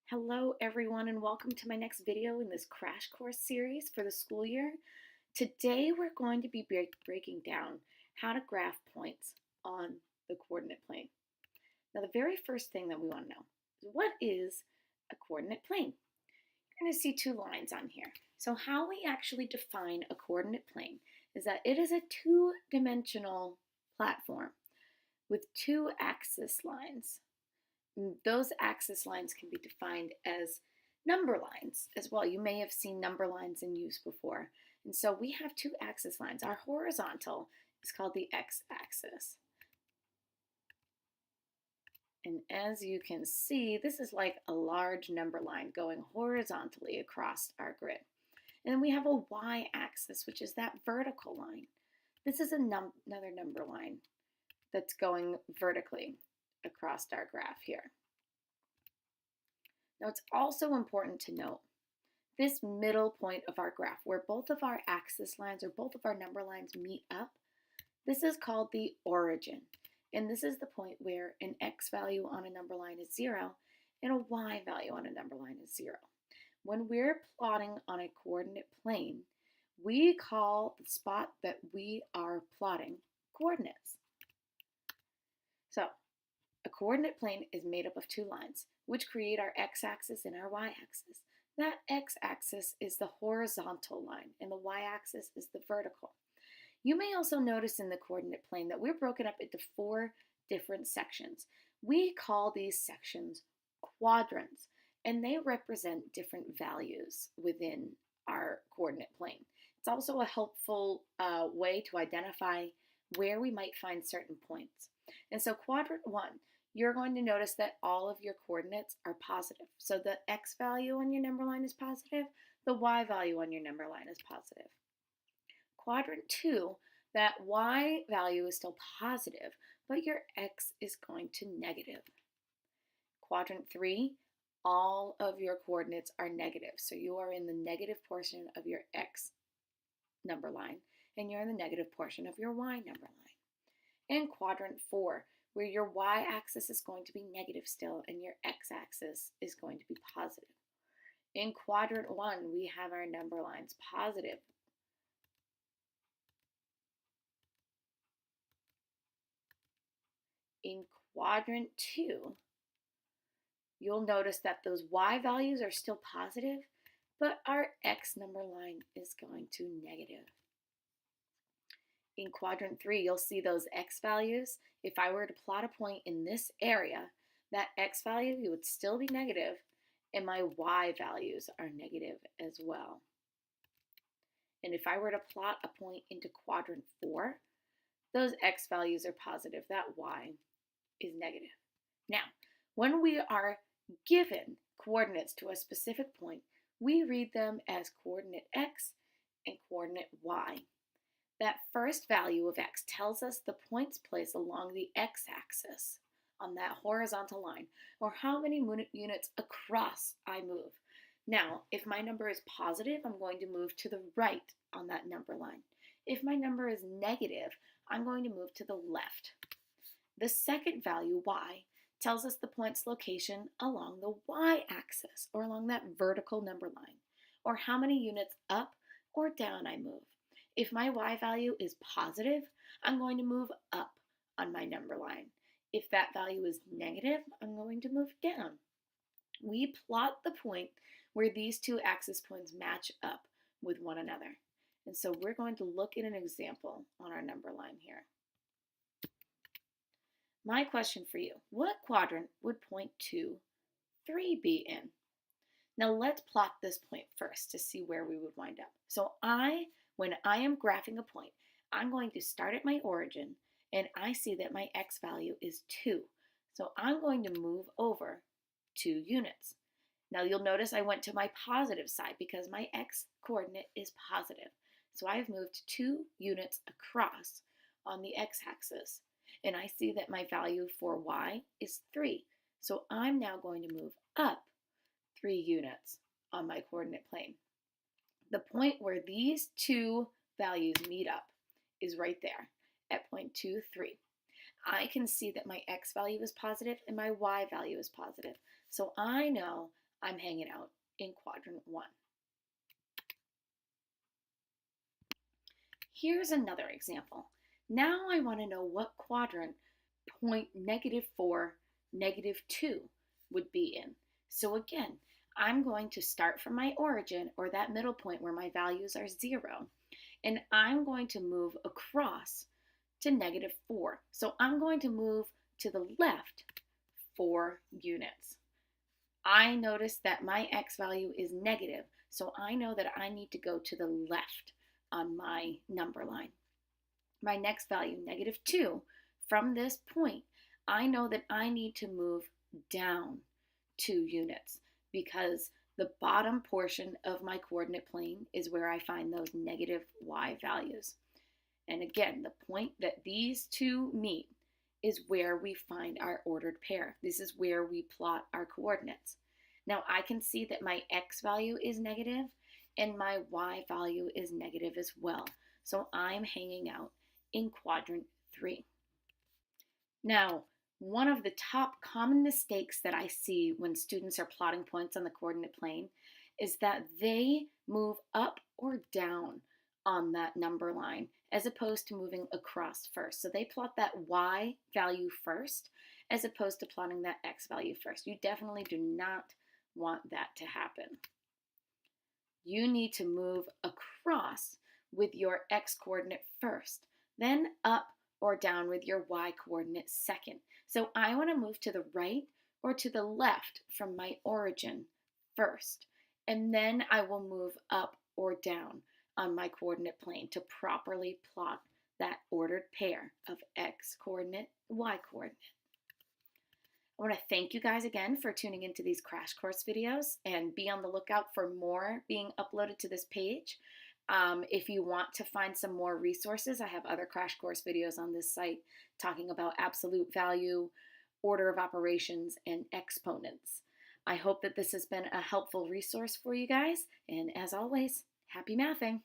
Hello everyone and welcome to my next video in this crash course series for the school year. Today we're going to be breaking down how to graph points on the coordinate plane. Now the very first thing that we want to know is what is a coordinate plane? You're going to see two lines on here. So how we actually define a coordinate plane is that it is a two-dimensional platform with two axis lines. Those axis lines can be defined as number lines as well. You may have seen number lines in use before. And so we have two axis lines. Our horizontal is called the x-axis. And as you can see, this is like a large number line going horizontally across our grid. And then we have a y-axis, which is that vertical line. This is another number line that's going vertically across our graph here. Now it's also important to note this middle point of our graph where both of our axis lines or both of our number lines meet up. This is called the origin, and this is the point where an x value on a number line is 0 and a y value on a number line is 0. When we're plotting on a coordinate plane, we call the spot that we are plotting coordinates. So a coordinate plane is made up of two lines, which create our x-axis and our y-axis. That x-axis is the horizontal line, and the y-axis is the vertical. You may also notice in the coordinate plane that we're broken up into 4 different sections. We call these sections quadrants, and they represent different values within our coordinate plane. It's also a helpful way to identify where we might find certain points. And so quadrant 1, you're going to notice that all of your coordinates are positive. So the x value on your number line is positive, the y value on your number line is positive. Quadrant 2, that y value is still positive, but your x is going to negative. Quadrant 3, all of your coordinates are negative. So you are in the negative portion of your x number line, and you're in the negative portion of your y number line. And quadrant 4, where your y-axis is going to be negative still and your x-axis is going to be positive. In quadrant 1, we have our number lines positive. In quadrant 2, you'll notice that those y values are still positive, but our x number line is going to negative. In quadrant 3, you'll see those x values. If I were to plot a point in this area, that x value would still be negative, and my y values are negative as well. And if I were to plot a point into quadrant 4, those x values are positive, that y is negative. Now, when we are given coordinates to a specific point, we read them as coordinate x and coordinate y. That first value of x tells us the points placed along the x-axis on that horizontal line, or how many units across I move. Now, if my number is positive, I'm going to move to the right on that number line. If my number is negative, I'm going to move to the left. The second value, y, tells us the point's location along the y-axis, or along that vertical number line, or how many units up or down I move. If my y value is positive, I'm going to move up on my number line. If that value is negative, I'm going to move down. We plot the point where these two axis points match up with one another. And so we're going to look at an example on our number line here. My question for you, what quadrant would point 2, 3 be in? Now let's plot this point first to see where we would wind up. So when I am graphing a point, I'm going to start at my origin, and I see that my x value is 2. So I'm going to move over 2 units. Now you'll notice I went to my positive side because my x coordinate is positive. So I have moved 2 units across on the x-axis, and I see that my value for y is 3. So I'm now going to move up 3 units on my coordinate plane. The point where these two values meet up is right there at point 2, 3. I can see that my x value is positive and my y value is positive. So I know I'm hanging out in quadrant 1. Here's another example. Now I want to know what quadrant point -4, -2 would be in. So again, I'm going to start from my origin, or that middle point where my values are 0, and I'm going to move across to -4. So I'm going to move to the left 4 units. I notice that my x value is negative, so I know that I need to go to the left on my number line. My next value, -2, from this point, I know that I need to move down 2 units because the bottom portion of my coordinate plane is where I find those negative y values. And again, the point that these two meet is where we find our ordered pair. This is where we plot our coordinates. Now I can see that my x value is negative and my y value is negative as well. So I'm hanging out in quadrant 3. Now, one of the top common mistakes that I see when students are plotting points on the coordinate plane is that they move up or down on that number line as opposed to moving across first. So they plot that y value first as opposed to plotting that x value first. You definitely do not want that to happen. You need to move across with your x coordinate first, then up or down with your y coordinate second. So I want to move to the right or to the left from my origin first, and then I will move up or down on my coordinate plane to properly plot that ordered pair of x coordinate, y coordinate. I want to thank you guys again for tuning into these crash course videos, and be on the lookout for more being uploaded to this page. If you want to find some more resources, I have other crash course videos on this site talking about absolute value, order of operations, and exponents. I hope that this has been a helpful resource for you guys, and as always, happy mathing!